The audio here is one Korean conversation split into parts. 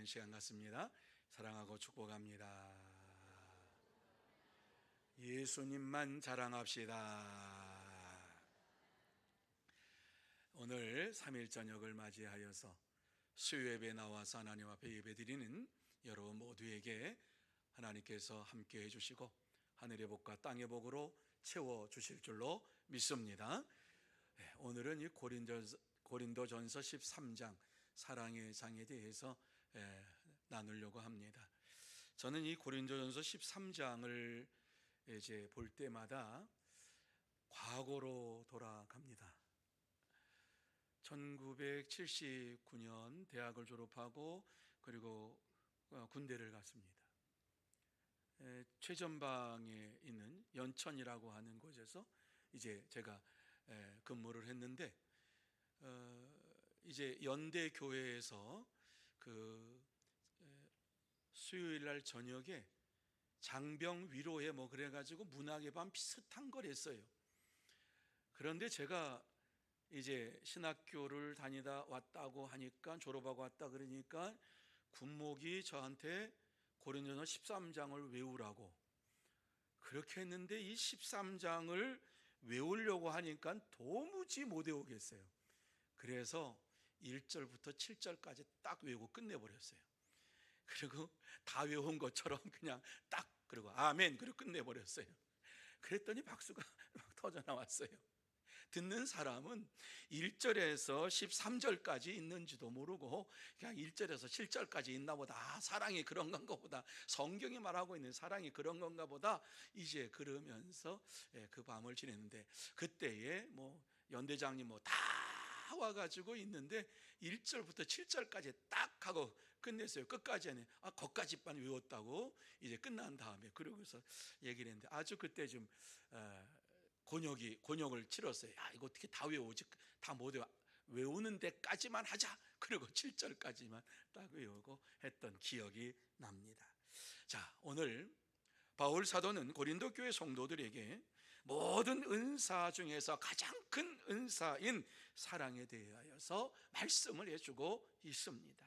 기도하는 시간 같습니다. 사랑하고 축복합니다. 예수님만 자랑합시다. 오늘 3일 저녁을 맞이하여서 수요예배 나와서 하나님 앞에 예배드리는 여러분 모두에게 하나님께서 함께해 주시고 하늘의 복과 땅의 복으로 채워주실 줄로 믿습니다. 오늘은 이 고린도전서 13장 사랑의 장에 대해서 나누려고 합니다. 저는 이 고린도전서 13장을 이제 볼 때마다 과거로 돌아갑니다. 1979년 대학을 졸업하고 그리고 군대를 갔습니다. 최전방에 있는 연천이라고 하는 곳에서 이제 제가 근무를 했는데 이제 연대 교회에서 그 수요일 날 저녁에 장병 위로회 뭐 그래가지고 문학의 밤 비슷한 걸 했어요. 그런데 제가 이제 신학교를 다니다 왔다고 하니까, 졸업하고 왔다 그러니까 군목이 저한테 고린도전서 13장을 외우라고 그렇게 했는데, 이 13장을 외우려고 하니까 도무지 못 외우겠어요. 그래서 1절부터 7절까지 딱 외우고 끝내버렸어요. 그리고 다 외운 것처럼 그냥 딱 그리고 아멘 그리고 끝내버렸어요. 그랬더니 박수가 막 터져 나왔어요. 듣는 사람은 1절에서 13절까지 있는지도 모르고 그냥 1절에서 7절까지 있나 보다, 사랑이 그런 건가 보다, 성경이 말하고 있는 사랑이 그런 건가 보다, 이제 그러면서 그 밤을 지냈는데, 그때에 뭐 연대장님 뭐 다 와가지고 있는데 1절부터 7절까지 딱 하고 끝냈어요. 끝까지는 거기까지만 외웠다고 이제 끝난 다음에 그러고서 얘기를 했는데, 아주 그때 좀 곤욕을 치렀어요. 이거 어떻게 다 외우지? 다 못 외우는 데까지만 하자. 그리고 7절까지만 딱 외우고 했던 기억이 납니다. 자, 오늘 바울 사도는 고린도 교회 성도들에게 모든 은사 중에서 가장 큰 은사인 사랑에 대하여서 말씀을 해주고 있습니다.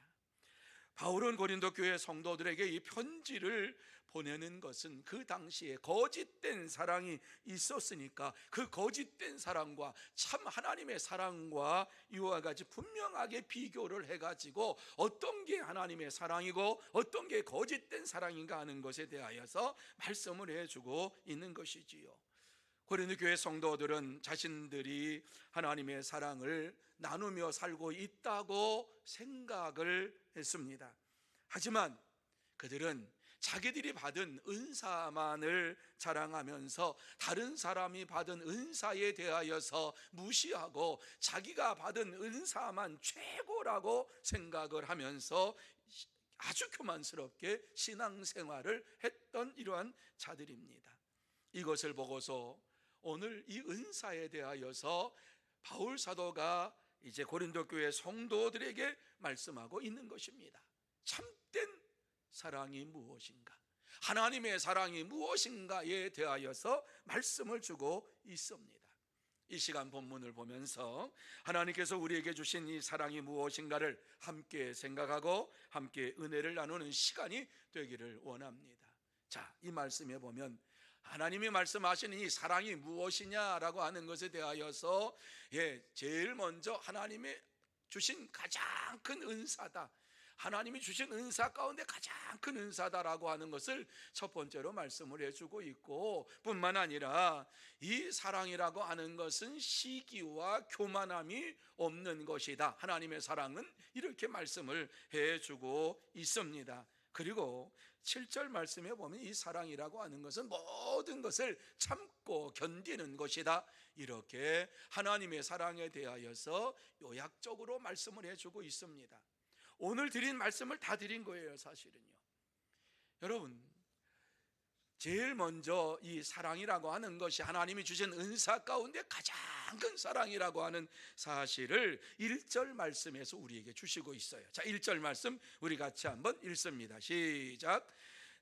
바울은 고린도 교회 성도들에게 이 편지를 보내는 것은 그 당시에 거짓된 사랑이 있었으니까 그 거짓된 사랑과 참 하나님의 사랑과 이와 같이 분명하게 비교를 해가지고 어떤 게 하나님의 사랑이고 어떤 게 거짓된 사랑인가 하는 것에 대하여서 말씀을 해주고 있는 것이지요. 고린도 교회 성도들은 자신들이 하나님의 사랑을 나누며 살고 있다고 생각을 했습니다. 하지만 그들은 자기들이 받은 은사만을 자랑하면서 다른 사람이 받은 은사에 대하여서 무시하고 자기가 받은 은사만 최고라고 생각을 하면서 아주 교만스럽게 신앙생활을 했던 이러한 자들입니다. 이것을 보고서 오늘 이 은사에 대하여서 바울 사도가 이제 고린도 교회 성도들에게 말씀하고 있는 것입니다. 참된 사랑이 무엇인가, 하나님의 사랑이 무엇인가에 대하여서 말씀을 주고 있습니다. 이 시간 본문을 보면서 하나님께서 우리에게 주신 이 사랑이 무엇인가를 함께 생각하고 함께 은혜를 나누는 시간이 되기를 원합니다. 자, 이 말씀에 보면 하나님이 말씀하시는 이 사랑이 무엇이냐라고 하는 것에 대하여서 제일 먼저 하나님이 주신 가장 큰 은사다, 하나님이 주신 은사 가운데 가장 큰 은사다라고 하는 것을 첫 번째로 말씀을 해주고 있고, 뿐만 아니라 이 사랑이라고 하는 것은 시기와 교만함이 없는 것이다. 하나님의 사랑은 이렇게 말씀을 해주고 있습니다. 그리고 7절 말씀에 보면 이 사랑이라고 하는 것은 모든 것을 참고 견디는 것이다. 이렇게 하나님의 사랑에 대하여서 요약적으로 말씀을 해주고 있습니다. 오늘 드린 말씀을 다 드린 거예요, 사실은요. 여러분, 제일 먼저 이 사랑이라고 하는 것이 하나님이 주신 은사 가운데 가장 큰 사랑이라고 하는 사실을 1절 말씀에서 우리에게 주시고 있어요. 자, 1절 말씀 우리 같이 한번 읽습니다. 시작.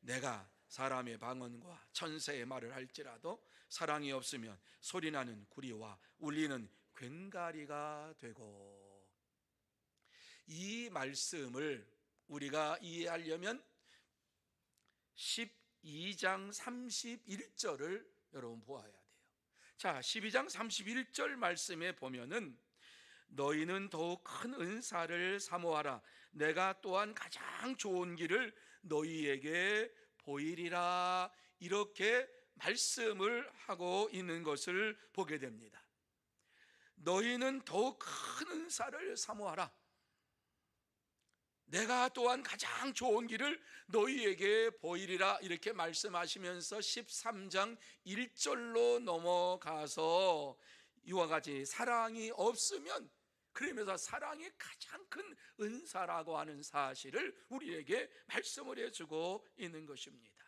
내가 사람의 방언과 천사의 말을 할지라도 사랑이 없으면 소리나는 구리와 울리는 괭가리가 되고. 이 말씀을 우리가 이해하려면 12장 31절을 여러분 보아야 돼요. 자, 12장 31절 말씀에 보면은 너희는 더욱 큰 은사를 사모하라. 내가 또한 가장 좋은 길을 너희에게 보이리라. 이렇게 말씀을 하고 있는 것을 보게 됩니다. 너희는 더욱 큰 은사를 사모하라. 내가 또한 가장 좋은 길을 너희에게 보이리라. 이렇게 말씀하시면서 13장 1절로 넘어가서 이와 같이 사랑이 없으면, 그러면서 사랑이 가장 큰 은사라고 하는 사실을 우리에게 말씀을 해주고 있는 것입니다.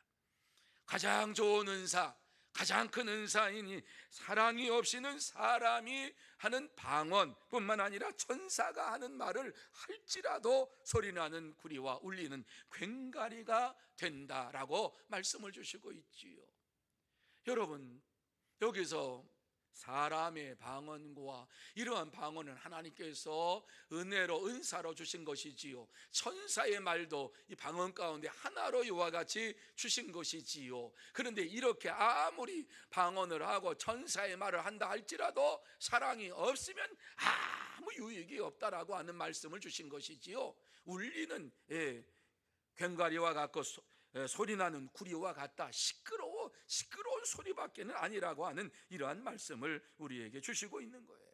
가장 좋은 은사, 가장 큰 은사이니 사랑이 없이는 사람이 하는 방언뿐만 아니라 천사가 하는 말을 할지라도 소리나는 구리와 울리는 괭가리가 된다라고 말씀을 주시고 있지요. 여러분, 여기서 사람의 방언과 이러한 방언은 하나님께서 은혜로 은사로 주신 것이지요. 천사의 말도 이 방언 가운데 하나로 이와 같이 주신 것이지요. 그런데 이렇게 아무리 방언을 하고 천사의 말을 한다 할지라도 사랑이 없으면 아무 유익이 없다라고 하는 말씀을 주신 것이지요. 울리는 괭가리와 같고 소리나는 구리와 같다. 시끄러운 소리밖에는 아니라고 하는 이러한 말씀을 우리에게 주시고 있는 거예요.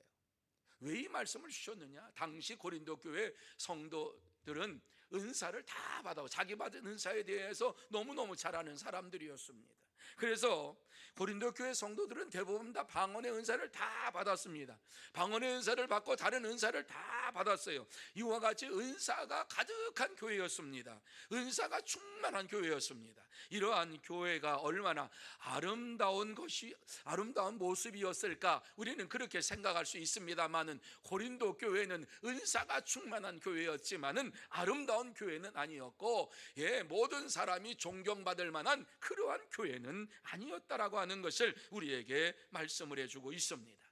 왜 이 말씀을 주셨느냐? 당시 고린도 교회 성도들은 은사를 다 받아 자기 받은 은사에 대해서 너무너무 잘 아는 사람들이었습니다. 그래서 고린도 교회 성도들은 대부분 다 방언의 은사를 다 받았습니다. 방언의 은사를 받고 다른 은사를 다 받았어요. 이와 같이 은사가 가득한 교회였습니다. 은사가 충만한 교회였습니다. 이러한 교회가 얼마나 아름다운 모습이었을까 우리는 그렇게 생각할 수 있습니다만은, 고린도 교회는 은사가 충만한 교회였지만은 아름다운 교회는 아니었고, 모든 사람이 존경받을 만한 그러한 교회는 아니었다라고 하는 것을 우리에게 말씀을 해주고 있습니다.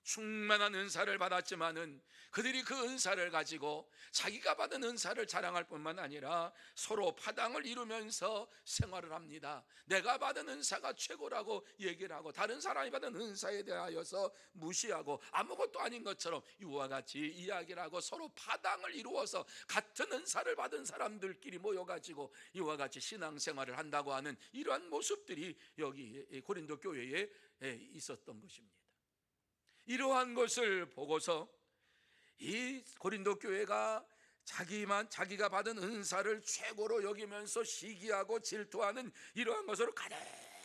충만한 은사를 받았지만은 그들이 그 은사를 가지고 자기가 받은 은사를 자랑할 뿐만 아니라 서로 파당을 이루면서 생활을 합니다. 내가 받은 은사가 최고라고 얘기를 하고 다른 사람이 받은 은사에 대하여서 무시하고 아무것도 아닌 것처럼 이와 같이 이야기를 하고 서로 파당을 이루어서 같은 은사를 받은 사람들끼리 모여가지고 이와 같이 신앙생활을 한다고 하는 이러한 모습들이 여기 고린도 교회에 있었던 것입니다. 이러한 것을 보고서 이 고린도 교회가 자기가 받은 은사를 최고로 여기면서 시기하고 질투하는 이러한 것으로 가득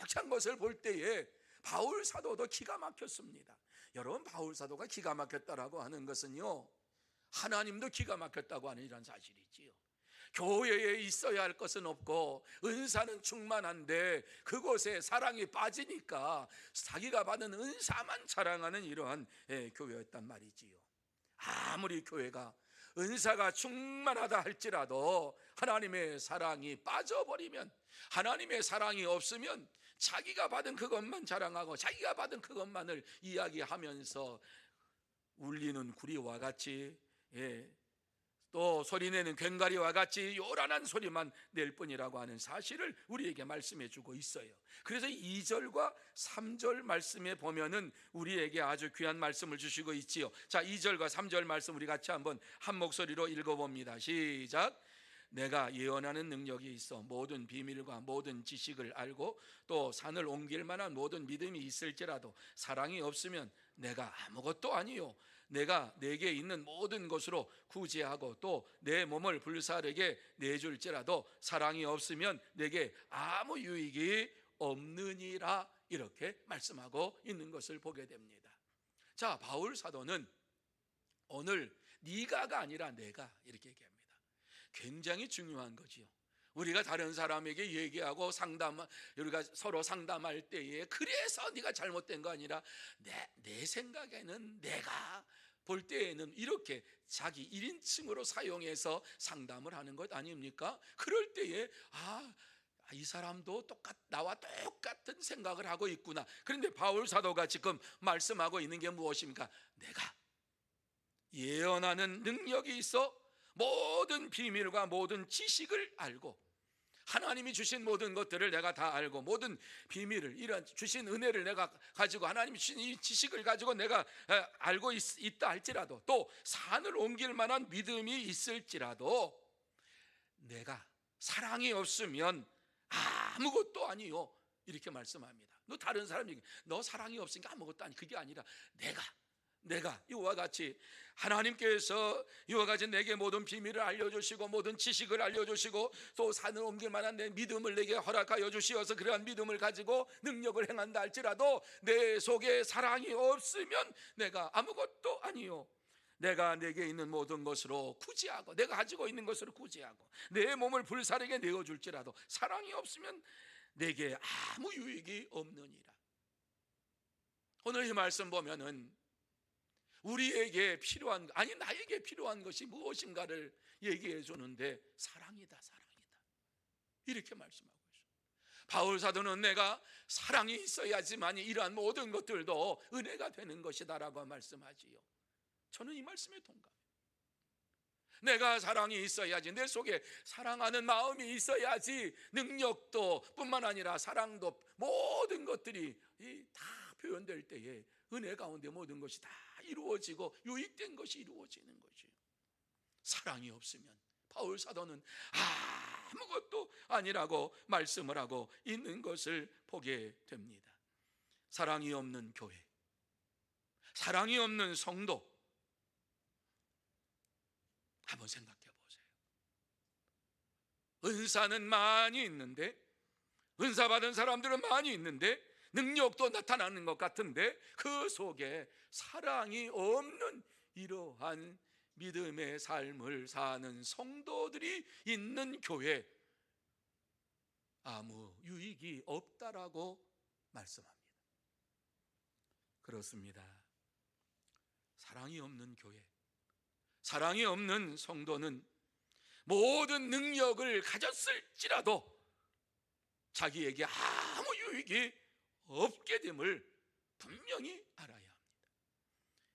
찬 것을 볼 때에 바울 사도도 기가 막혔습니다. 여러분, 바울 사도가 기가 막혔다라고 하는 것은요, 하나님도 기가 막혔다고 하는 이런 사실이지요. 교회에 있어야 할 것은 없고 은사는 충만한데 그곳에 사랑이 빠지니까 자기가 받은 은사만 자랑하는 이러한 교회였단 말이지요. 아무리 교회가 은사가 충만하다 할지라도 하나님의 사랑이 빠져버리면, 하나님의 사랑이 없으면 자기가 받은 그것만 자랑하고 자기가 받은 그것만을 이야기하면서 울리는 구리와 같이 또 소리내는 괭가리와 같이 요란한 소리만 낼 뿐이라고 하는 사실을 우리에게 말씀해 주고 있어요. 그래서 2절과 3절 말씀에 보면은 우리에게 아주 귀한 말씀을 주시고 있지요. 자, 2절과 3절 말씀 우리 같이 한번 한 목소리로 읽어봅니다. 시작. 내가 예언하는 능력이 있어 모든 비밀과 모든 지식을 알고 또 산을 옮길 만한 모든 믿음이 있을지라도 사랑이 없으면 내가 아무것도 아니요, 내가 내게 있는 모든 것으로 구제하고 또 내 몸을 불사르게 내줄지라도 사랑이 없으면 내게 아무 유익이 없느니라. 이렇게 말씀하고 있는 것을 보게 됩니다. 자, 바울 사도는 오늘 네가가 아니라 내가 이렇게 얘기합니다. 굉장히 중요한 거지요. 우리가 다른 사람에게 얘기하고 우리가 서로 상담할 때에 그래서 네가 잘못된 거 아니라 내 생각에는, 내가 볼 때에는 이렇게 자기 1인칭으로 사용해서 상담을 하는 것 아닙니까? 그럴 때에 이 사람도 나와 똑같은 생각을 하고 있구나. 그런데 바울 사도가 지금 말씀하고 있는 게 무엇입니까? 내가 예언하는 능력이 있어 모든 비밀과 모든 지식을 알고, 하나님이 주신 모든 것들을 내가 다 알고, 모든 비밀을, 이런 주신 은혜를 내가 가지고, 하나님이 주신 이 지식을 가지고 내가 알고 있다 할지라도, 또 산을 옮길 만한 믿음이 있을지라도, 내가 사랑이 없으면 아무것도 아니요, 이렇게 말씀합니다. 너 다른 사람에게 너 사랑이 없으니까 아무것도 아니, 그게 아니라 내가 이와 같이 하나님께서 이와 같이 내게 모든 비밀을 알려주시고 모든 지식을 알려주시고 또 산을 옮길 만한 내 믿음을 내게 허락하여 주시어서 그러한 믿음을 가지고 능력을 행한다 할지라도 내 속에 사랑이 없으면 내가 아무것도 아니요, 내가 내게 있는 모든 것으로 구제하고 내가 가지고 있는 것으로 구제하고 내 몸을 불사르게 내어줄지라도 사랑이 없으면 내게 아무 유익이 없느니라. 오늘 이 말씀 보면은 우리에게 필요한, 아니 나에게 필요한 것이 무엇인가를 얘기해 주는데 사랑이다 이렇게 말씀하고 있어요. 바울 사도는 내가 사랑이 있어야지만 이러한 모든 것들도 은혜가 되는 것이다라고 말씀하지요. 저는 이 말씀에 동감해요. 내가 사랑이 있어야지, 내 속에 사랑하는 마음이 있어야지 능력도 뿐만 아니라 사랑도, 모든 것들이 다 표현될 때에 은혜 가운데 모든 것이 다 이루어지고 유익된 것이 이루어지는 거죠. 사랑이 없으면 바울 사도는 아무것도 아니라고 말씀을 하고 있는 것을 보게 됩니다. 사랑이 없는 교회, 사랑이 없는 성도, 한번 생각해 보세요. 은사는 많이 있는데, 은사 받은 사람들은 많이 있는데, 능력도 나타나는 것 같은데 그 속에 사랑이 없는 이러한 믿음의 삶을 사는 성도들이 있는 교회, 아무 유익이 없다라고 말씀합니다. 그렇습니다. 사랑이 없는 교회, 사랑이 없는 성도는 모든 능력을 가졌을지라도 자기에게 아무 유익이 없게 됨을 분명히 알아야 합니다.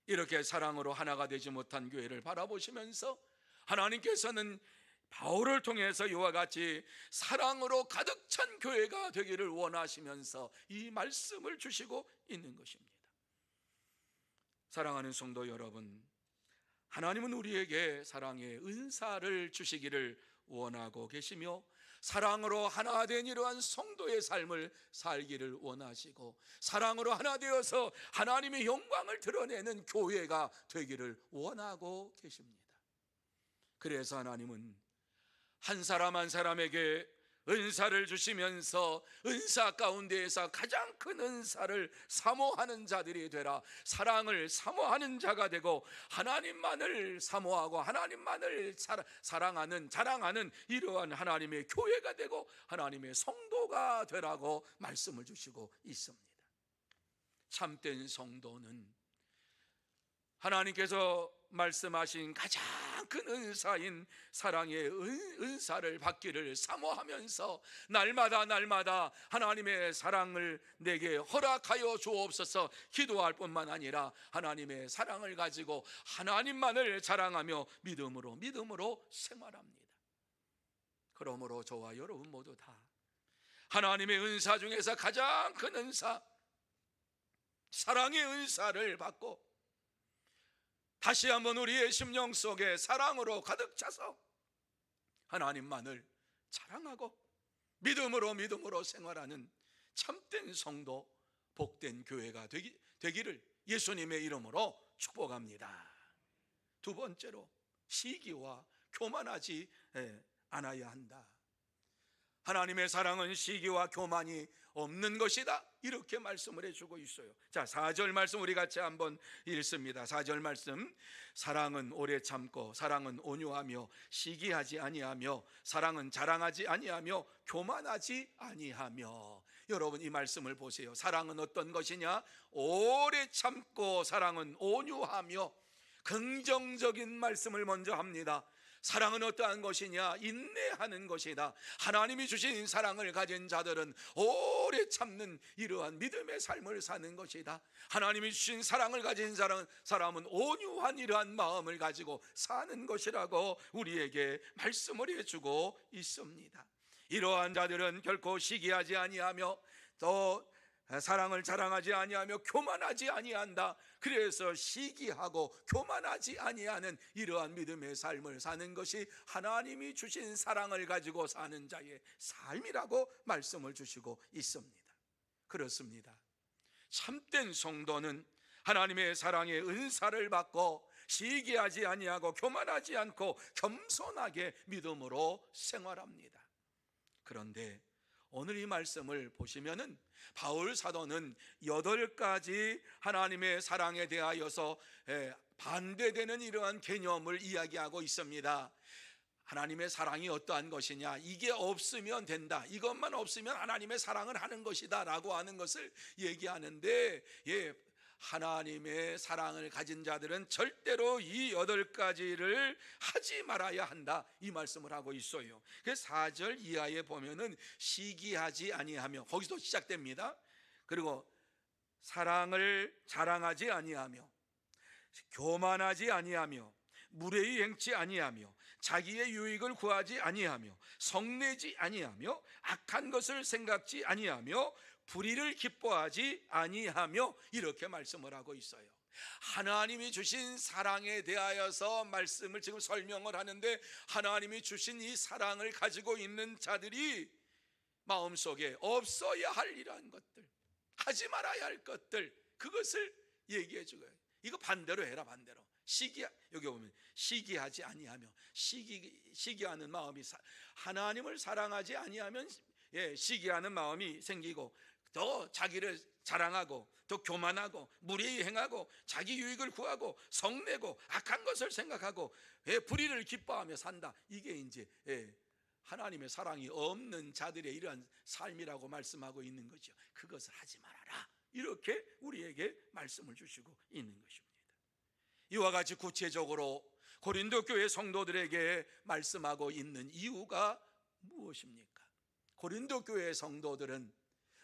이렇게 사랑으로 하나가 되지 못한 교회를 바라보시면서 하나님께서는 바울을 통해서 이와 같이 사랑으로 가득 찬 교회가 되기를 원하시면서 이 말씀을 주시고 있는 것입니다. 사랑하는 성도 여러분, 하나님은 우리에게 사랑의 은사를 주시기를 원하고 계시며 사랑으로 하나 된 이러한 성도의 삶을 살기를 원하시고 사랑으로 하나 되어서 하나님의 영광을 드러내는 교회가 되기를 원하고 계십니다. 그래서 하나님은 한 사람 한 사람에게 은사를 주시면서 은사 가운데에서 가장 큰 은사를 사모하는 자들이 되라, 사랑을 사모하는 자가 되고 하나님만을 사모하고 하나님만을 사랑하는, 자랑하는 이러한 하나님의 교회가 되고 하나님의 성도가 되라고 말씀을 주시고 있습니다. 참된 성도는 하나님께서 말씀하신 가장 큰 은사인 사랑의 은사를 받기를 사모하면서 날마다 하나님의 사랑을 내게 허락하여 주옵소서 기도할 뿐만 아니라 하나님의 사랑을 가지고 하나님만을 자랑하며 믿음으로 생활합니다. 그러므로 저와 여러분 모두 다 하나님의 은사 중에서 가장 큰 은사, 사랑의 은사를 받고 다시 한번 우리의 심령 속에 사랑으로 가득 차서 하나님만을 자랑하고 믿음으로 생활하는 참된 성도, 복된 교회가 되기를 예수님의 이름으로 축복합니다. 두 번째로, 시기와 교만하지 않아야 한다. 하나님의 사랑은 시기와 교만이 없는 것이다, 이렇게 말씀을 해주고 있어요. 자, 4절 말씀 우리 같이 한번 읽습니다. 4절 말씀, 사랑은 오래 참고 사랑은 온유하며 시기하지 아니하며 사랑은 자랑하지 아니하며 교만하지 아니하며. 여러분 이 말씀을 보세요. 사랑은 어떤 것이냐? 오래 참고 사랑은 온유하며. 긍정적인 말씀을 먼저 합니다. 사랑은 어떠한 것이냐? 인내하는 것이다. 하나님이 주신 사랑을 가진 자들은 오래 참는 이러한 믿음의 삶을 사는 것이다. 하나님이 주신 사랑을 가진 사람은 온유한 이러한 마음을 가지고 사는 것이라고 우리에게 말씀을 해주고 있습니다. 이러한 자들은 결코 시기하지 아니하며 또 사랑을 자랑하지 아니하며 교만하지 아니한다. 그래서 시기하고 교만하지 아니하는 이러한 믿음의 삶을 사는 것이 하나님이 주신 사랑을 가지고 사는 자의 삶이라고 말씀을 주시고 있습니다. 그렇습니다. 참된 성도는 하나님의 사랑의 은사를 받고 시기하지 아니하고 교만하지 않고 겸손하게 믿음으로 생활합니다. 그런데 오늘 이 말씀을 보시면은 바울 사도는 8가지 하나님의 사랑에 대하여서 반대되는 이러한 개념을 이야기하고 있습니다. 하나님의 사랑이 어떠한 것이냐? 이게 없으면 된다. 이것만 없으면 하나님의 사랑을 하는 것이다 라고 하는 것을 얘기하는데, 하나님의 사랑을 가진 자들은 절대로 이 8가지를 하지 말아야 한다, 이 말씀을 하고 있어요. 그래서 4절 이하에 보면은 시기하지 아니하며, 거기서 시작됩니다. 그리고 사랑을 자랑하지 아니하며 교만하지 아니하며 무례히 행치 아니하며 자기의 유익을 구하지 아니하며 성내지 아니하며 악한 것을 생각지 아니하며 불의를 기뻐하지 아니하며, 이렇게 말씀을 하고 있어요. 하나님이 주신 사랑에 대하여서 말씀을 지금 설명을 하는데, 하나님이 주신 이 사랑을 가지고 있는 자들이 마음속에 없어야 할 이러한 것들, 하지 말아야 할 것들, 그것을 얘기해 주고요. 이거 반대로 해라, 반대로. 여기 보면 시기하지 아니하며, 시기하는 마음이, 하나님을 사랑하지 아니하면 시기하는 마음이 생기고, 더 자기를 자랑하고 더 교만하고 무례히 행하고 자기 유익을 구하고 성내고 악한 것을 생각하고 불의를 기뻐하며 산다. 이게 이제 하나님의 사랑이 없는 자들의 이러한 삶이라고 말씀하고 있는 거죠. 그것을 하지 말아라, 이렇게 우리에게 말씀을 주시고 있는 것입니다. 이와 같이 구체적으로 고린도 교회 성도들에게 말씀하고 있는 이유가 무엇입니까? 고린도 교회 성도들은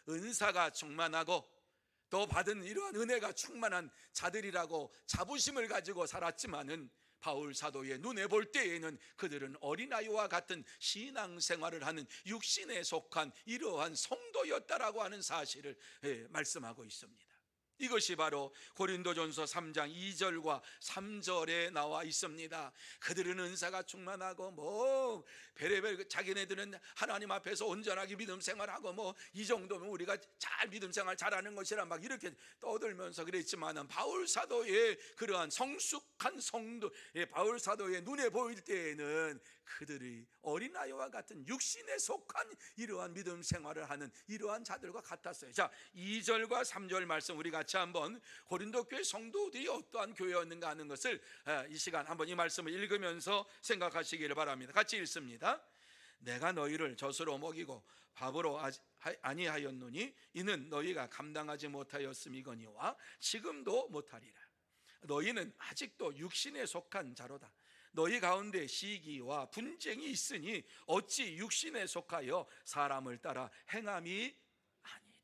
은사가 충만하고 또 받은 이러한 은혜가 충만한 자들이라고 자부심을 가지고 살았지만은, 바울 사도의 눈에 볼 때에는 그들은 어린아이와 같은 신앙생활을 하는 육신에 속한 이러한 성도였다라고 하는 사실을 말씀하고 있습니다. 이것이 바로 고린도전서 3장 2절과 3절에 나와 있습니다. 그들은 은사가 충만하고 베레벨 자기네들은 하나님 앞에서 온전하게 믿음 생활하고 이 정도면 우리가 잘 믿음 생활 잘하는 것이라 막 이렇게 떠들면서 그랬지만, 바울 사도의 그러한 성숙한 성도, 바울 사도의 눈에 보일 때에는 그들이 어린아이와 같은 육신에 속한 이러한 믿음 생활을 하는 이러한 자들과 같았어요. 자, 2절과 3절 말씀 우리 같이 한번 고린도 교회 성도들이 어떠한 교회였는가 하는 것을 이 시간 한번 이 말씀을 읽으면서 생각하시기를 바랍니다. 같이 읽습니다. 내가 너희를 젖으로 먹이고 밥으로 아니하였노니 이는 너희가 감당하지 못하였음이거니와 지금도 못하리라. 너희는 아직도 육신에 속한 자로다. 너희 가운데 시기와 분쟁이 있으니 어찌 육신에 속하여 사람을 따라 행함이 아니리요.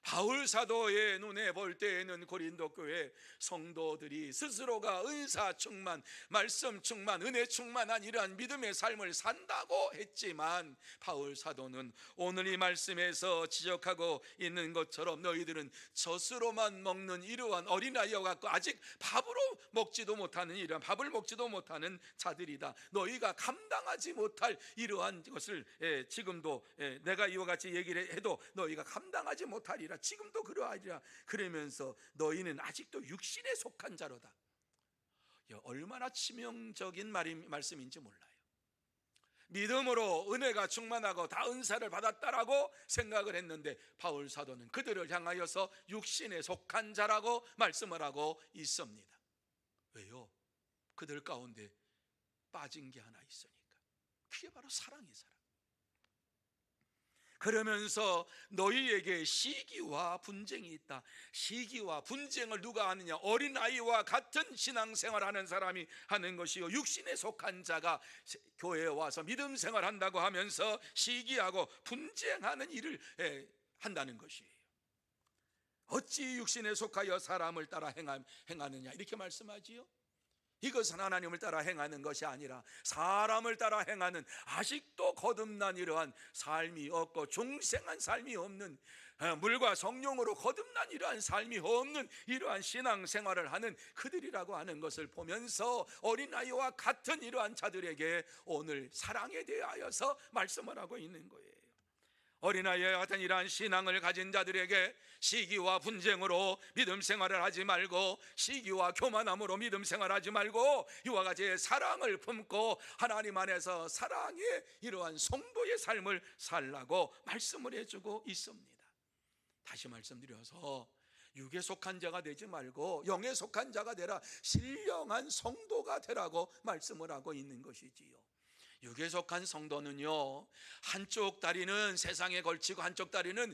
바울 사도의 눈에 볼 때에는 고린도 교회 성도들이 스스로가 은사 충만, 말씀 충만, 은혜 충만한 이러한 믿음의 삶을 산다고 했지만, 바울 사도는 오늘 이 말씀에서 지적하고 있는 것처럼 너희들은 젖으로만 먹는 이러한 어린아이와 같고 아직 밥으로 먹지도 못하는 이러한 밥을 먹지도 못하는 자들이다. 너희가 감당하지 못할 이러한 것을 지금도 내가 이와 같이 얘기를 해도 너희가 감당하지 못하리라. 지금도 그러하리라. 그러면서 너희는 아직도 육신에 속한 자로다. 얼마나 치명적인 말씀인지 몰라요. 믿음으로 은혜가 충만하고 다 은사를 받았다라고 생각을 했는데, 바울 사도는 그들을 향하여서 육신에 속한 자라고 말씀을 하고 있습니다. 왜요? 그들 가운데 빠진 게 하나 있으니까. 그게 바로 사랑이 사랑. 그러면서 너희에게 시기와 분쟁이 있다. 시기와 분쟁을 누가 하느냐? 어린아이와 같은 신앙생활하는 사람이 하는 것이요, 육신에 속한 자가 교회에 와서 믿음 생활한다고 하면서 시기하고 분쟁하는 일을 한다는 것이에요. 어찌 육신에 속하여 사람을 따라 행하느냐, 이렇게 말씀하지요. 이것은 하나님을 따라 행하는 것이 아니라 사람을 따라 행하는, 아직도 거듭난 이러한 삶이 없고 중생한 삶이 없는, 물과 성령으로 거듭난 이러한 삶이 없는 이러한 신앙생활을 하는 그들이라고 하는 것을 보면서 어린아이와 같은 이러한 자들에게 오늘 사랑에 대하여서 말씀을 하고 있는 거예요. 어린아이와 같은 이러한 신앙을 가진 자들에게 시기와 분쟁으로 믿음 생활을 하지 말고, 시기와 교만함으로 믿음 생활하지 말고, 이와 같이 사랑을 품고 하나님 안에서 사랑의 이러한 성도의 삶을 살라고 말씀을 해주고 있습니다. 다시 말씀드려서 육에 속한 자가 되지 말고 영에 속한 자가 되라, 신령한 성도가 되라고 말씀을 하고 있는 것이지요. 육에 속한 성도는요, 한쪽 다리는 세상에 걸치고 한쪽 다리는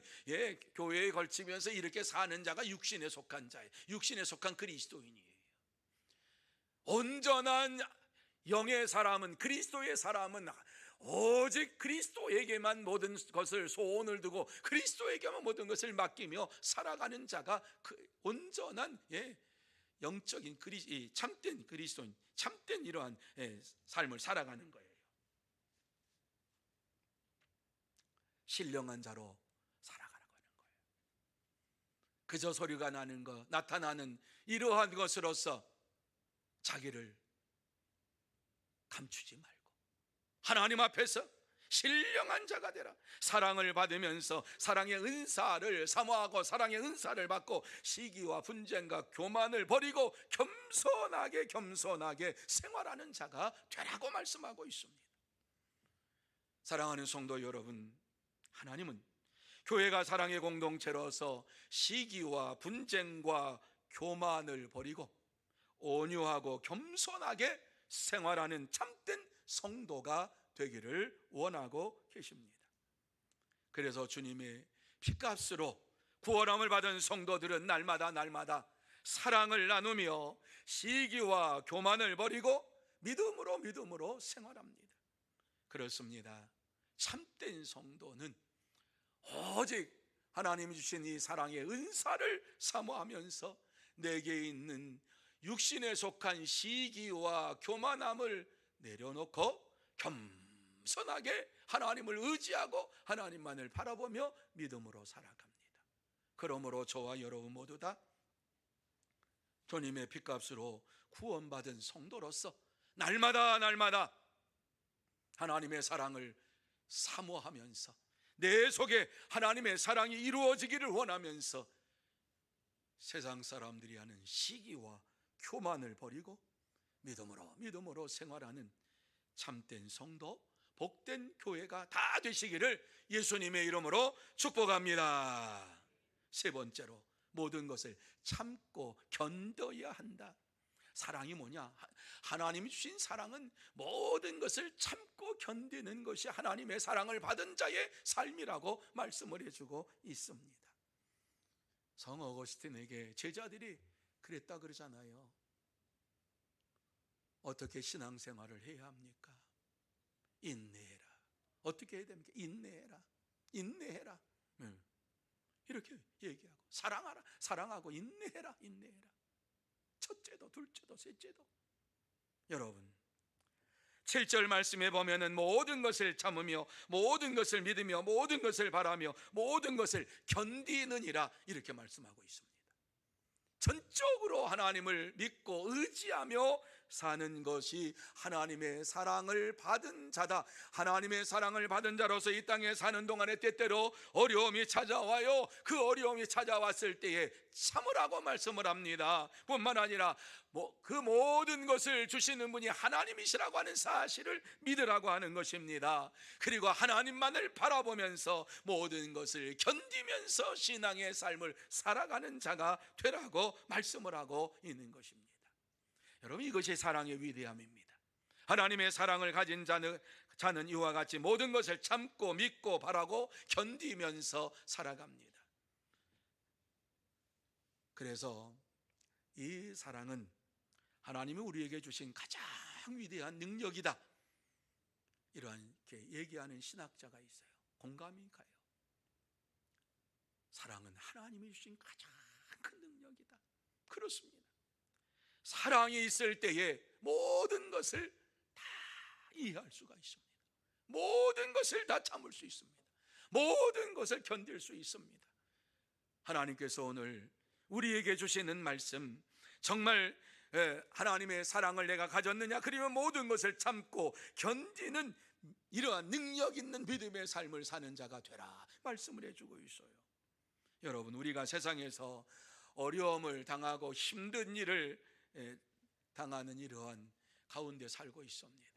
교회에 걸치면서 이렇게 사는 자가 육신에 속한 자예요. 육신에 속한 그리스도인이에요. 온전한 영의 사람은, 그리스도의 사람은 오직 그리스도에게만 모든 것을 소원을 두고 그리스도에게만 모든 것을 맡기며 살아가는 자가 그 온전한 영적인 참된 그리스도인, 참된 이러한 삶을 살아가는 거예요. 신령한 자로 살아가라고 하는 거예요. 그저 소리가 나는 것, 나타나는 이러한 것으로서 자기를 감추지 말고 하나님 앞에서 신령한 자가 되라. 사랑을 받으면서 사랑의 은사를 사모하고 사랑의 은사를 받고 시기와 분쟁과 교만을 버리고 겸손하게 생활하는 자가 되라고 말씀하고 있습니다. 사랑하는 성도 여러분, 하나님은 교회가 사랑의 공동체로서 시기와 분쟁과 교만을 버리고 온유하고 겸손하게 생활하는 참된 성도가 되기를 원하고 계십니다. 그래서 주님의 피값으로 구원함을 받은 성도들은 날마다 사랑을 나누며 시기와 교만을 버리고 믿음으로 생활합니다. 그렇습니다. 참된 성도는 오직 하나님이 주신 이 사랑의 은사를 사모하면서 내게 있는 육신에 속한 시기와 교만함을 내려놓고 겸손하게 하나님을 의지하고 하나님만을 바라보며 믿음으로 살아갑니다. 그러므로 저와 여러분 모두 다 주님의 피값으로 구원받은 성도로서 날마다 하나님의 사랑을 사모하면서 내 속에 하나님의 사랑이 이루어지기를 원하면서 세상 사람들이 하는 시기와 교만을 버리고 믿음으로 생활하는 참된 성도, 복된 교회가 다 되시기를 예수님의 이름으로 축복합니다. 세 번째로, 모든 것을 참고 견뎌야 한다. 사랑이 뭐냐? 하나님이 주신 사랑은 모든 것을 참고 견디는 것이 하나님의 사랑을 받은 자의 삶이라고 말씀을 해주고 있습니다. 성 어거스틴에게 제자들이 그랬다 그러잖아요. 어떻게 신앙생활을 해야 합니까? 인내해라. 어떻게 해야 됩니까? 인내해라. 이렇게 얘기하고, 사랑하고 인내해라. 첫째도 둘째도 셋째도. 여러분, 7절 말씀에 보면은 모든 것을 참으며 모든 것을 믿으며 모든 것을 바라며 모든 것을 견디느니라, 이렇게 말씀하고 있습니다. 전적으로 하나님을 믿고 의지하며 사는 것이 하나님의 사랑을 받은 자다. 하나님의 사랑을 받은 자로서 이 땅에 사는 동안에 때때로 어려움이 찾아와요. 그 어려움이 찾아왔을 때에 참으라고 말씀을 합니다. 뿐만 아니라 그 모든 것을 주시는 분이 하나님이시라고 하는 사실을 믿으라고 하는 것입니다. 그리고 하나님만을 바라보면서 모든 것을 견디면서 신앙의 삶을 살아가는 자가 되라고 말씀을 하고 있는 것입니다. 여러분, 이것이 사랑의 위대함입니다. 하나님의 사랑을 가진 자는 자는 이와 같이 모든 것을 참고 믿고 바라고 견디면서 살아갑니다. 그래서 이 사랑은 하나님이 우리에게 주신 가장 위대한 능력이다, 이렇게 얘기하는 신학자가 있어요. 공감이 가요. 사랑은 하나님이 주신 가장 큰 능력이다. 그렇습니다. 사랑이 있을 때에 모든 것을 다 이해할 수가 있습니다. 모든 것을 다 참을 수 있습니다. 모든 것을 견딜 수 있습니다. 하나님께서 오늘 우리에게 주시는 말씀, 정말 하나님의 사랑을 내가 가졌느냐, 그러면 모든 것을 참고 견디는 이러한 능력 있는 믿음의 삶을 사는 자가 되라 말씀을 해주고 있어요. 여러분, 우리가 세상에서 어려움을 당하고 힘든 일을 당하는 이러한 가운데 살고 있습니다.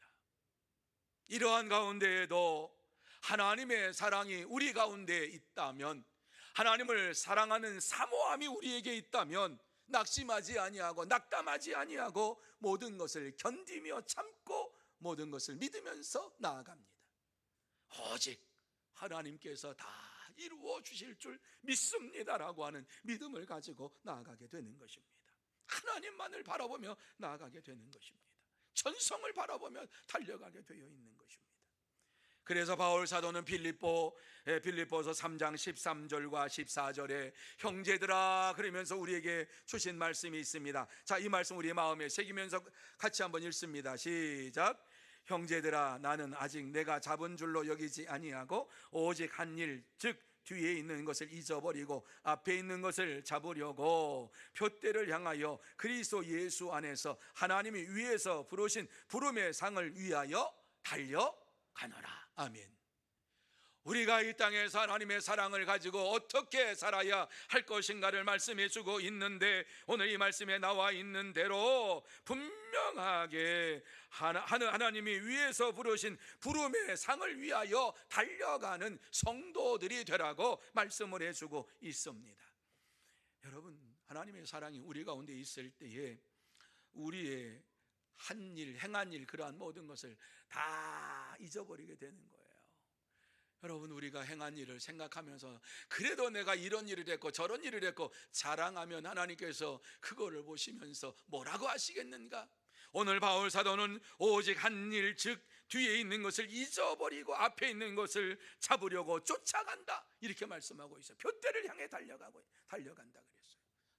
이러한 가운데에도 하나님의 사랑이 우리 가운데 있다면, 하나님을 사랑하는 사모함이 우리에게 있다면 낙심하지 아니하고 낙담하지 아니하고 모든 것을 견디며 참고 모든 것을 믿으면서 나아갑니다. 오직 하나님께서 다 이루어 주실 줄 믿습니다라고 하는 믿음을 가지고 나아가게 되는 것입니다. 하나님만을 바라보며 나아가게 되는 것입니다. 천성을 바라보며 달려가게 되어 있는 것입니다. 그래서 바울 사도는 빌립보서 3장 13절과 14절에 형제들아 그러면서 우리에게 주신 말씀이 있습니다. 자, 이 말씀 우리의 마음에 새기면서 같이 한번 읽습니다. 시작. 형제들아 나는 아직 내가 잡은 줄로 여기지 아니하고 오직 한 일, 즉 뒤에 있는 것을 잊어버리고 앞에 있는 것을 잡으려고 표대를 향하여 그리스도 예수 안에서 하나님이 위에서 부르신 부름의 상을 위하여 달려가노라. 아멘. 우리가 이 땅에서 하나님의 사랑을 가지고 어떻게 살아야 할 것인가를 말씀해 주고 있는데, 오늘 이 말씀에 나와 있는 대로 분명하게 하나님이 위에서 부르신 부름의 상을 위하여 달려가는 성도들이 되라고 말씀을 해주고 있습니다. 여러분, 하나님의 사랑이 우리 가운데 있을 때에 우리의 한 일, 행한 일, 그러한 모든 것을 다 잊어버리게 되는 거예요. 여러분, 우리가 행한 일을 생각하면서 그래도 내가 이런 일을 했고 저런 일을 했고 자랑하면 하나님께서 그거를 보시면서 뭐라고 하시겠는가? 오늘 바울 사도는 오직 한 일, 즉 뒤에 있는 것을 잊어버리고 앞에 있는 것을 잡으려고 쫓아간다, 이렇게 말씀하고 있어요. 표대를 향해 달려간다 그랬어요.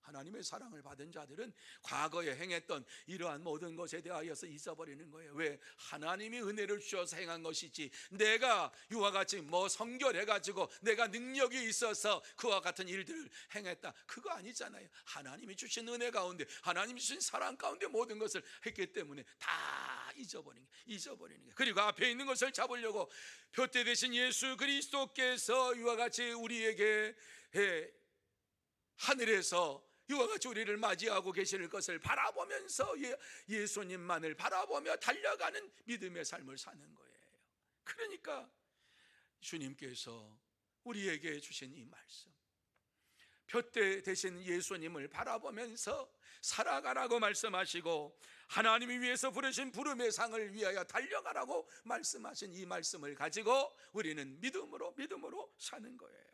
하나님의 사랑을 받은 자들은 과거에 행했던 이러한 모든 것에 대하여서 잊어버리는 거예요. 왜? 하나님이 은혜를 주셔서 행한 것이지, 내가 이와 같이 성결해가지고 내가 능력이 있어서 그와 같은 일들을 행했다, 그거 아니잖아요. 하나님이 주신 은혜 가운데, 하나님이 주신 사랑 가운데 모든 것을 했기 때문에 다 잊어버리는 게. 그리고 앞에 있는 것을 잡으려고 표대 되신 예수 그리스도께서 이와 같이 우리에게 하늘에서 이와 같이 우리를 맞이하고 계실 것을 바라보면서 예수님만을 바라보며 달려가는 믿음의 삶을 사는 거예요. 그러니까 주님께서 우리에게 주신 이 말씀, 표대 되신 예수님을 바라보면서 살아가라고 말씀하시고 하나님이 위해서 부르신 부름의 상을 위하여 달려가라고 말씀하신 이 말씀을 가지고 우리는 믿음으로 사는 거예요.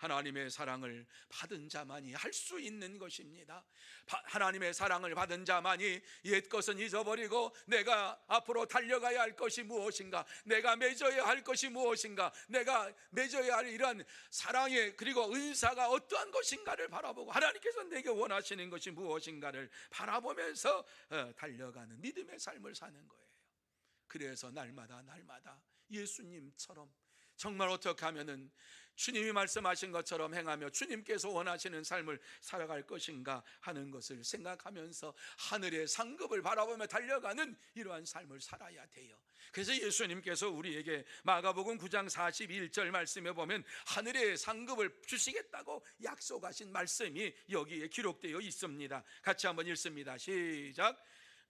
하나님의 사랑을 받은 자만이 할 수 있는 것입니다. 하나님의 사랑을 받은 자만이 옛 것은 잊어버리고 내가 앞으로 달려가야 할 것이 무엇인가, 내가 맺어야 할 것이 무엇인가, 내가 맺어야 할 이러한 사랑의 그리고 은사가 어떠한 것인가를 바라보고 하나님께서 내게 원하시는 것이 무엇인가를 바라보면서 달려가는 믿음의 삶을 사는 거예요. 그래서 날마다 예수님처럼 정말 어떻게 하면은 주님이 말씀하신 것처럼 행하며 주님께서 원하시는 삶을 살아갈 것인가 하는 것을 생각하면서 하늘의 상급을 바라보며 달려가는 이러한 삶을 살아야 돼요. 그래서 예수님께서 우리에게 마가복음 9장 41절 말씀에 보면 하늘의 상급을 주시겠다고 약속하신 말씀이 여기에 기록되어 있습니다. 같이 한번 읽습니다. 시작.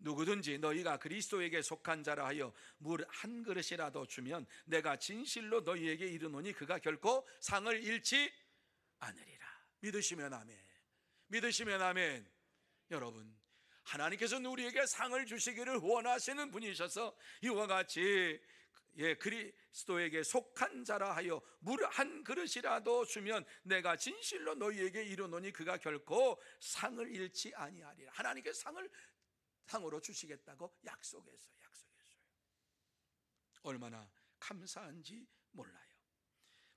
누구든지 너희가 그리스도에게 속한 자라 하여 물 한 그릇이라도 주면 내가 진실로 너희에게 이르노니 그가 결코 상을 잃지 않으리라. 믿으시면 아멘. 여러분, 하나님께서는 우리에게 상을 주시기를 원하시는 분이셔서 이와 같이 그리스도에게 속한 자라 하여 물 한 그릇이라도 주면 내가 진실로 너희에게 이르노니 그가 결코 상을 잃지 아니하리라. 하나님께 상으로 주시겠다고 약속했어요. 얼마나 감사한지 몰라요.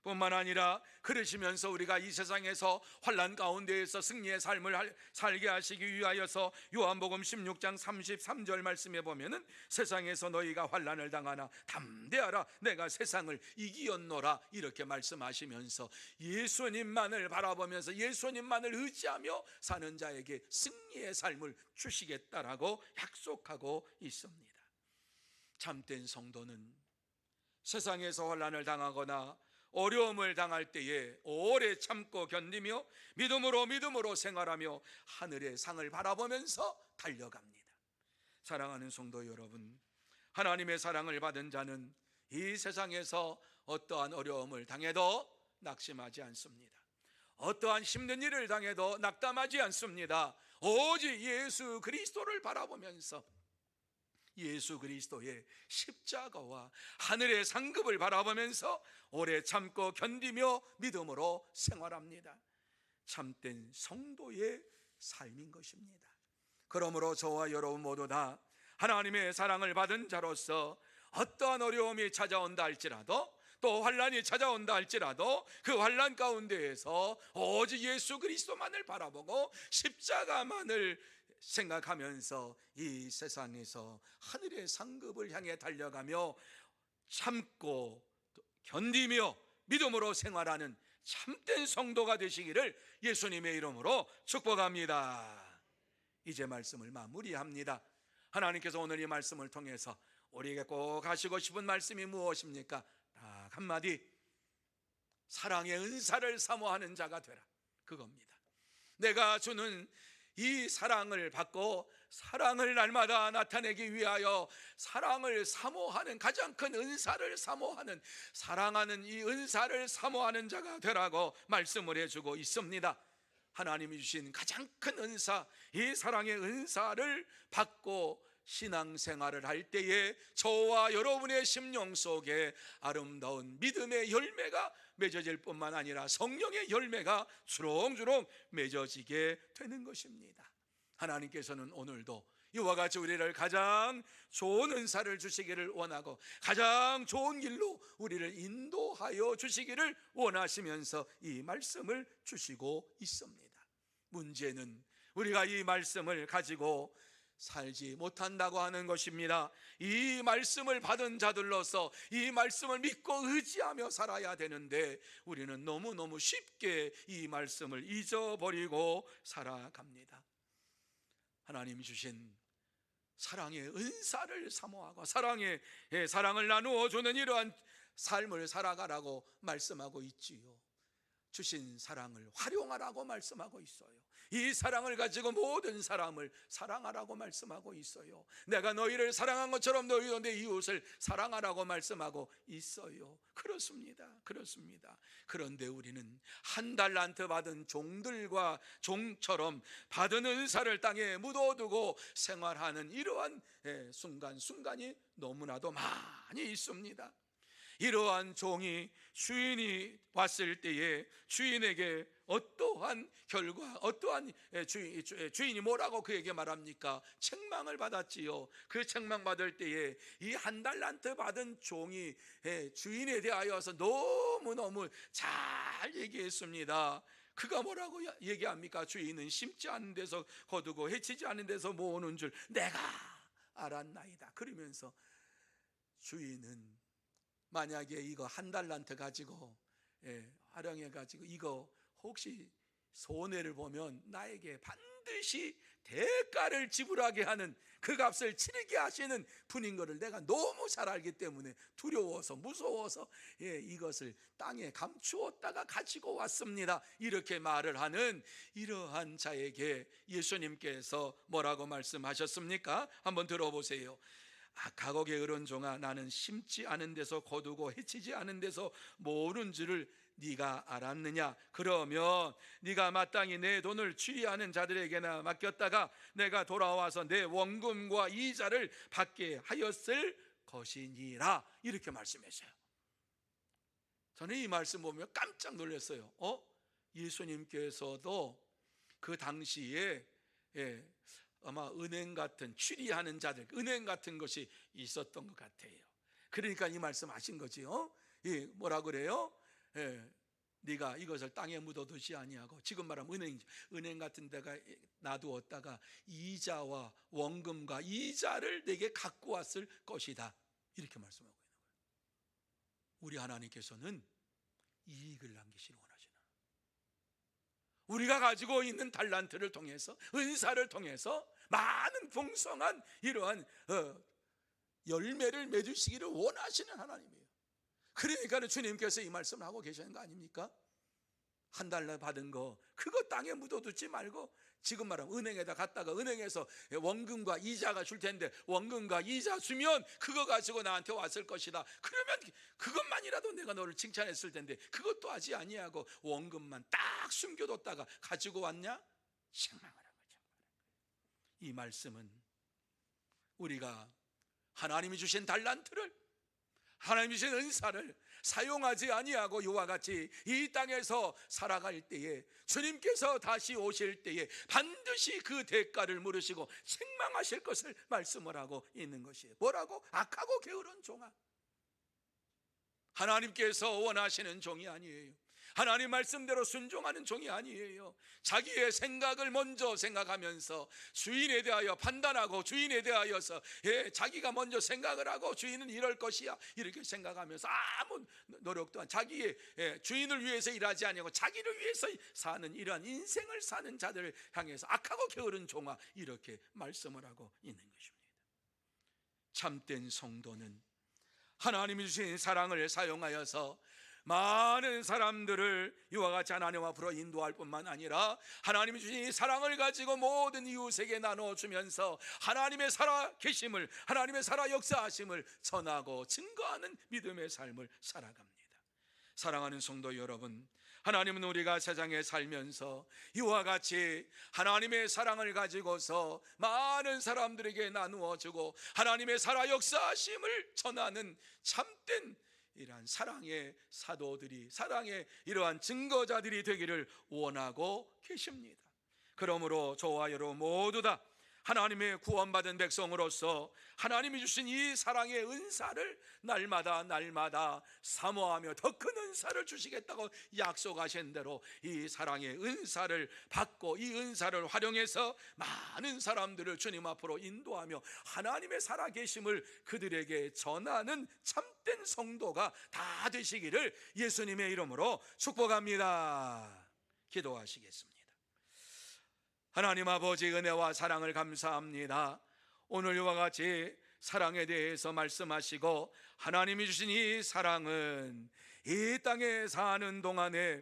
뿐만 아니라 그러시면서 우리가 이 세상에서 환난 가운데에서 승리의 삶을 살게 하시기 위하여서 요한복음 16장 33절 말씀에 보면은 세상에서 너희가 환난을 당하나 담대하라 내가 세상을 이기었노라 이렇게 말씀하시면서 예수님만을 바라보면서 예수님만을 의지하며 사는 자에게 승리의 삶을 주시겠다라고 약속하고 있습니다. 참된 성도는 세상에서 환난을 당하거나 어려움을 당할 때에 오래 참고 견디며 믿음으로 생활하며 하늘의 상을 바라보면서 달려갑니다. 사랑하는 성도 여러분, 하나님의 사랑을 받은 자는 이 세상에서 어떠한 어려움을 당해도 낙심하지 않습니다. 어떠한 힘든 일을 당해도 낙담하지 않습니다. 오직 예수 그리스도를 바라보면서 예수 그리스도의 십자가와 하늘의 상급을 바라보면서 오래 참고 견디며 믿음으로 생활합니다. 참된 성도의 삶인 것입니다. 그러므로 저와 여러분 모두 다 하나님의 사랑을 받은 자로서 어떠한 어려움이 찾아온다 할지라도 또 환난이 찾아온다 할지라도 그 환난 가운데에서 오직 예수 그리스도만을 바라보고 십자가만을 생각하면서 이 세상에서 하늘의 상급을 향해 달려가며 참고 견디며 믿음으로 생활하는 참된 성도가 되시기를 예수님의 이름으로 축복합니다. 이제 말씀을 마무리합니다. 하나님께서 오늘 이 말씀을 통해서 우리에게 꼭 하시고 싶은 말씀이 무엇입니까? 딱 한마디, 사랑의 은사를 사모하는 자가 되라, 그겁니다. 내가 주는 이 사랑을 받고 사랑을 날마다 나타내기 위하여 사랑을 사모하는, 가장 큰 은사를 사모하는, 사랑하는 이 은사를 사모하는 자가 되라고 말씀을 해주고 있습니다. 하나님이 주신 가장 큰 은사, 이 사랑의 은사를 받고 신앙생활을 할 때에 저와 여러분의 심령 속에 아름다운 믿음의 열매가 맺어질 뿐만 아니라 성령의 열매가 주렁주렁 맺어지게 되는 것입니다. 하나님께서는 오늘도 이와 같이 우리를 가장 좋은 은사를 주시기를 원하고 가장 좋은 길로 우리를 인도하여 주시기를 원하시면서 이 말씀을 주시고 있습니다. 문제는 우리가 이 말씀을 가지고 살지 못한다고 하는 것입니다. 이 말씀을 받은 자들로서 이 말씀을 믿고 의지하며 살아야 되는데 우리는 너무너무 쉽게 이 말씀을 잊어버리고 살아갑니다. 하나님이 주신 사랑의 은사를 사모하고 사랑을 나누어 주는 이러한 삶을 살아가라고 말씀하고 있지요. 주신 사랑을 활용하라고 말씀하고 있어요. 이 사랑을 가지고 모든 사람을 사랑하라고 말씀하고 있어요. 내가 너희를 사랑한 것처럼 너희도 내 이웃을 사랑하라고 말씀하고 있어요. 그렇습니다. 그런데 우리는 한 달란트 받은 종들과 종처럼 받은 은사를 땅에 묻어두고 생활하는 이러한 순간순간이 너무나도 많이 있습니다. 이러한 종이 주인이 왔을 때에 주인에게 어떠한 결과, 어떠한 주인이 뭐라고 그에게 말합니까? 책망을 받았지요. 그 책망 받을 때에 이 한 달란트 받은 종이 주인에 대하여서 너무너무 잘 얘기했습니다. 그가 뭐라고 얘기합니까? 주인은 심지 않은 데서 거두고 해치지 않은 데서 모으는 줄 내가 알았나이다. 그러면서 주인은 만약에 이거 한 달란트 가지고 활용해 가지고 이거 혹시 손해를 보면 나에게 반드시 대가를 지불하게 하는, 그 값을 치르게 하시는 분인 것을 내가 너무 잘 알기 때문에 두려워서 무서워서 이것을 땅에 감추었다가 가지고 왔습니다. 이렇게 말을 하는 이러한 자에게 예수님께서 뭐라고 말씀하셨습니까? 한번 들어보세요. 악하고 게으른 종아, 나는 심지 않은 데서 거두고 해치지 않은 데서 모으는 줄을 네가 알았느냐? 그러면 네가 마땅히 내 돈을 취하는 자들에게나 맡겼다가 내가 돌아와서 내 원금과 이자를 받게 하였을 것이니라 이렇게 말씀했어요. 저는 이 말씀 보면 깜짝 놀랐어요. 예수님께서도 그 당시에 아마 은행 같은 추리하는 자들, 은행 같은 것이 있었던 것 같아요. 그러니까 이 말씀 하신 거지. 뭐라 그래요? 네가 이것을 땅에 묻어두지 아니하고, 지금 말하면 은행 같은 데가 놔두었다가 이자와 원금과 이자를 내게 갖고 왔을 것이다, 이렇게 말씀하고 있는 거예요. 우리 하나님께서는 이익을 남기시길 원하시는, 우리가 가지고 있는 달란트를 통해서, 은사를 통해서 많은 풍성한 이러한 열매를 맺으시기를 원하시는 하나님이에요. 그러니까 주님께서 이 말씀을 하고 계시는 거 아닙니까? 한 달러 받은 거 그거 땅에 묻어두지 말고, 지금 말하면 은행에다 갔다가 은행에서 원금과 이자가 줄 텐데 원금과 이자 주면 그거 가지고 나한테 왔을 것이다, 그러면 그것만이라도 내가 너를 칭찬했을 텐데 그것도 하지 아니하고 원금만 딱 숨겨뒀다가 가지고 왔냐? 책망을 한 거죠. 이 말씀은 우리가 하나님이 주신 달란트를, 하나님이 주신 은사를 사용하지 아니하고 이와 같이 이 땅에서 살아갈 때에, 주님께서 다시 오실 때에 반드시 그 대가를 물으시고 책망하실 것을 말씀을 하고 있는 것이에요. 뭐라고? 악하고 게으른 종아. 하나님께서 원하시는 종이 아니에요. 하나님 말씀대로 순종하는 종이 아니에요. 자기의 생각을 먼저 생각하면서 주인에 대하여 판단하고, 주인에 대하여서 자기가 먼저 생각을 하고 주인은 이럴 것이야 이렇게 생각하면서 아무 노력도 안, 자기의 주인을 위해서 일하지 아니하고 자기를 위해서 사는 이러한 인생을 사는 자들을 향해서 악하고 게으른 종아, 이렇게 말씀을 하고 있는 것입니다. 참된 성도는 하나님이 주신 사랑을 사용하여서 많은 사람들을 이와 같이 하나님 앞으로 인도할 뿐만 아니라, 하나님이 주신 이 사랑을 가지고 모든 이웃에게 나눠주면서 하나님의 살아계심을, 하나님의 살아 역사하심을 전하고 증거하는 믿음의 삶을 살아갑니다. 사랑하는 성도 여러분, 하나님은 우리가 세상에 살면서 이와 같이 하나님의 사랑을 가지고서 많은 사람들에게 나누어주고 하나님의 살아 역사하심을 전하는 참된 이러한 사랑의 사도들이, 사랑의 이러한 증거자들이 되기를 원하고 계십니다. 그러므로 저와 여러분 모두 다 하나님의 구원받은 백성으로서 하나님이 주신 이 사랑의 은사를 날마다 사모하며 더 큰 은사를 주시겠다고 약속하신 대로 이 사랑의 은사를 받고 이 은사를 활용해서 많은 사람들을 주님 앞으로 인도하며 하나님의 살아계심을 그들에게 전하는 참된 성도가 다 되시기를 예수님의 이름으로 축복합니다. 기도하시겠습니다. 하나님 아버지, 은혜와 사랑을 감사합니다. 오늘 이와 같이 사랑에 대해서 말씀하시고, 하나님이 주신 이 사랑은 이 땅에 사는 동안에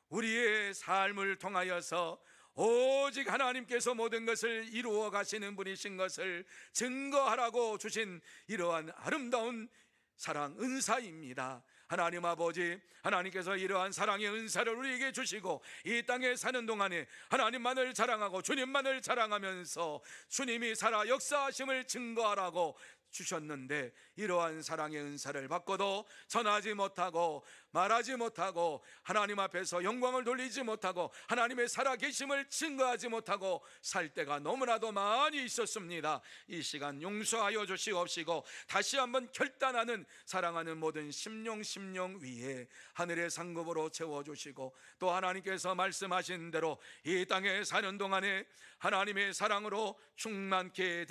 우리의 삶을 통하여서 오직 하나님께서 모든 것을 이루어 가시는 분이신 것을 증거하라고 주신 이러한 아름다운 사랑 은사입니다. 하나님 아버지, 하나님께서 이러한 사랑의 은사를 우리에게 주시고 이 땅에 사는 동안에 하나님만을 자랑하고 주님만을 자랑하면서 주님이 살아 역사하심을 증거하라고 주셨는데, 이러한 사랑의 은사를 받고도 전하지 못하고 말하지 못하고 하나님 앞에서 영광을 돌리지 못하고 하나님의 살아계심을 증거하지 못하고 살 때가 너무나도 많이 있었습니다. 이 시간 용서하여 주시옵시고 다시 한번 결단하는 사랑하는 모든 심령 위에 하늘의 상급으로 채워주시고, 또 하나님께서 말씀하신 대로 이 땅에 사는 동안에 하나님의 사랑으로 충만케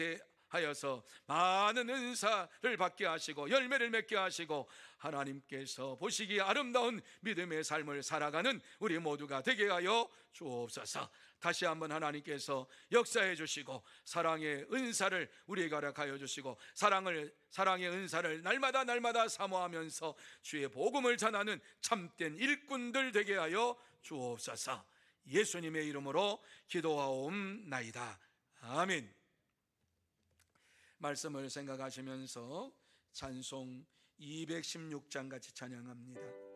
하여서 많은 은사를 받게 하시고 열매를 맺게 하시고 하나님께서 보시기에 아름다운 믿음의 삶을 살아가는 우리 모두가 되게 하여 주옵소서. 다시 한번 하나님께서 역사해 주시고 사랑의 은사를 우리에게 허락하여 주시고 사랑의 은사를 날마다 사모하면서 주의 복음을 전하는 참된 일꾼들 되게 하여 주옵소서. 예수님의 이름으로 기도하옵나이다. 아멘. 말씀을 생각하시면서 찬송 216장 같이 찬양합니다.